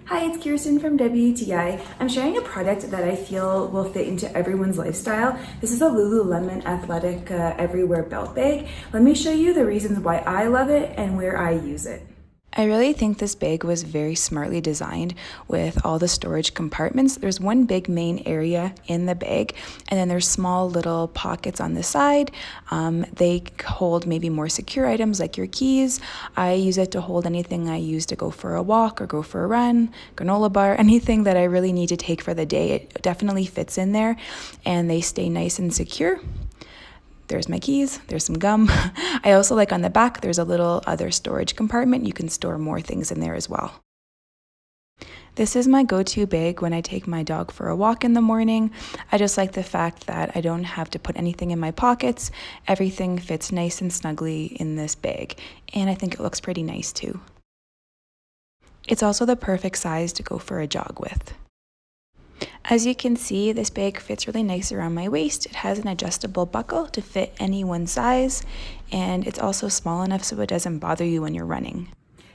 Hi, it's Kirsten from WTI. I'm sharing a product that I feel will fit into everyone's lifestyle. This is a Lululemon Athletic Everywhere Belt Bag. Let me show you the reasons why I love it and where I use it. I really think this bag was very smartly designed with all the storage compartments. There's one big main area in the bag, and then there's small little pockets on the side. They hold maybe more secure items like your keys. I use it to hold anything I use to go for a walk or go for a run, granola bar, anything that I really need to take for the day. It definitely fits in there, and they stay nice and secure. There's my keys, there's some gum. I also like on the back, there's a little other storage compartment. You can store more things in there as well. This is my go-to bag when I take my dog for a walk in the morning. I just like the fact that I don't have to put anything in my pockets. Everything fits nice and snugly in this bag, and I think it looks pretty nice too. It's also the perfect size to go for a jog with. As you can see, this bag fits really nice around my waist. It has an adjustable buckle to fit any one size, and it's also small enough so it doesn't bother you when you're running.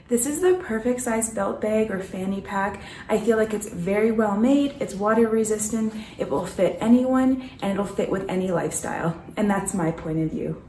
This is the perfect size belt bag or fanny pack. I feel like it's very well made, it's water resistant, it will fit anyone, and it'll fit with any lifestyle. And that's my point of view.